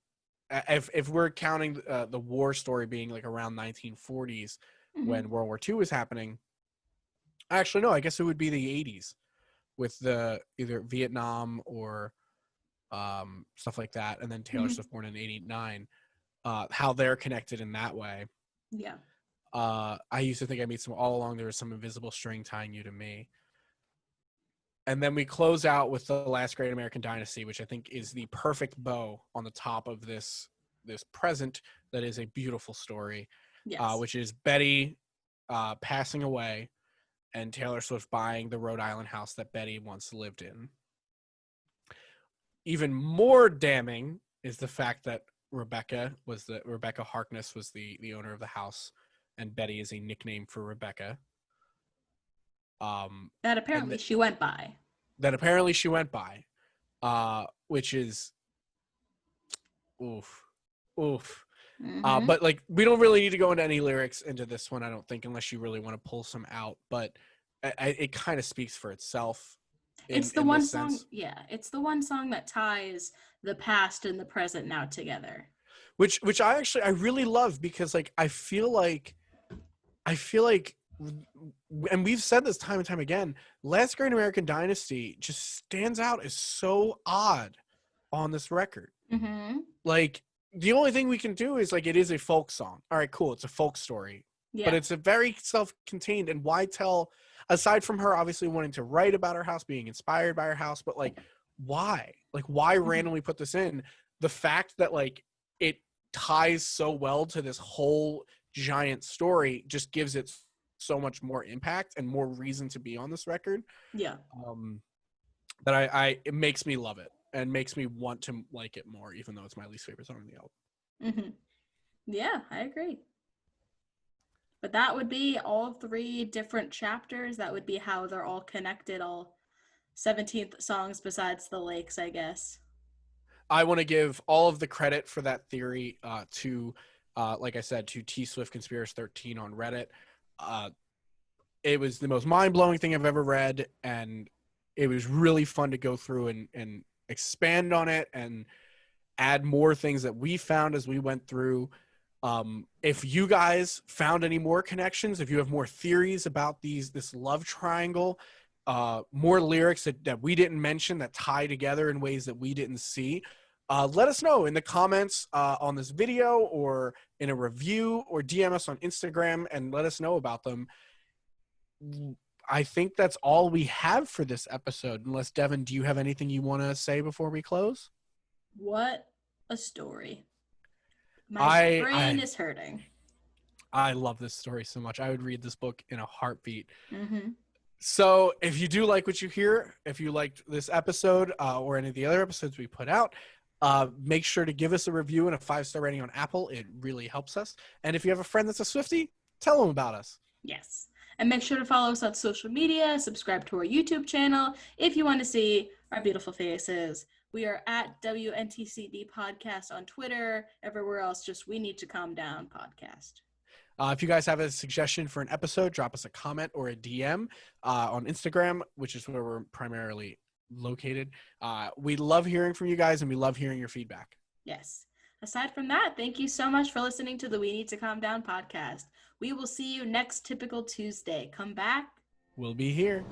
Speaker 2: if we're counting the war story being like around 1940s
Speaker 1: Mm-hmm.
Speaker 2: when World War II was happening. Actually, no, I guess it would be the 80s with the either Vietnam or stuff like that, and then Taylor
Speaker 1: Mm-hmm.
Speaker 2: Swift born in '89. How they're connected in that way.
Speaker 1: Yeah.
Speaker 2: I used to think I made some all along. There was some invisible string tying you to me. And then we close out with The Last Great American Dynasty, which I think is the perfect bow on the top of this present that is a beautiful story,
Speaker 1: Yes.
Speaker 2: which is Betty passing away and Taylor Swift buying the Rhode Island house that Betty once lived in. even more damning is the fact that Rebecca Harkness was the owner of the house, and Betty is a nickname for Rebecca.
Speaker 1: That
Speaker 2: And
Speaker 1: apparently she went by.
Speaker 2: that apparently she went by, which is oof, oof.
Speaker 1: Mm-hmm.
Speaker 2: But like, we don't really need to go into any lyrics into this one, I don't think, unless you really want to pull some out. But it kind of speaks for itself
Speaker 1: It's the
Speaker 2: in
Speaker 1: one
Speaker 2: this
Speaker 1: song,
Speaker 2: sense.
Speaker 1: yeah, it's the one song that ties the past and the present now together.
Speaker 2: Which I really love, because like I feel like, and we've said this time and time again, Last Great American Dynasty just stands out as so odd on this record.
Speaker 1: Mm-hmm.
Speaker 2: Like, the only thing we can do is, like, it is a folk song. All right, cool. It's a folk story, but
Speaker 1: Yeah.
Speaker 2: it's a very self-contained. And why tell, aside from her obviously wanting to write about her house, being inspired by her house, but like, why
Speaker 1: Mm-hmm.
Speaker 2: randomly put this in? The fact that like it ties so well to this whole giant story just gives it so much more impact and more reason to be on this record.
Speaker 1: Yeah.
Speaker 2: Um, that I it makes me love it and makes me want to like it more, even though it's my least favorite song on the album.
Speaker 1: Mm-hmm. Yeah, I agree. But that would be all three different chapters. That would be how they're all connected, all 17th songs besides the lakes, I guess.
Speaker 2: I want to give all of the credit for that theory to, like I said, to T Swift Conspiracy 13 on Reddit. Uh, it was the most mind blowing thing I've ever read, and it was really fun to go through and expand on it and add more things that we found as we went through. If you guys found any more connections, if you have more theories about this love triangle, more lyrics that we didn't mention that tie together in ways that we didn't see, let us know in the comments on this video, or in a review, or DM us on Instagram and let us know about them. I think that's all we have for this episode. Unless, Devin, do you have anything you want to say before we close?
Speaker 1: What a story. My
Speaker 2: I
Speaker 1: brain
Speaker 2: I
Speaker 1: is hurting.
Speaker 2: I love this story so much. I would read this book in a heartbeat.
Speaker 1: Mm-hmm.
Speaker 2: So if you do like what you hear, if you liked this episode or any of the other episodes we put out, make sure to give us a review and a 5-star rating on Apple. It really helps us. And if you have a friend that's a Swiftie, tell them about us.
Speaker 1: Yes. And make sure to follow us on social media, subscribe to our YouTube channel if you want to see our beautiful faces. We are at WNTCD Podcast on Twitter. Everywhere else, just We Need to Calm Down Podcast.
Speaker 2: If you guys have a suggestion for an episode, drop us a comment or a DM on Instagram, which is where we're primarily located. We love hearing from you guys, and we love hearing your feedback.
Speaker 1: Yes. Aside from that, thank you so much for listening to the We Need to Calm Down podcast. We will see you next typical Tuesday. Come back.
Speaker 2: We'll be here.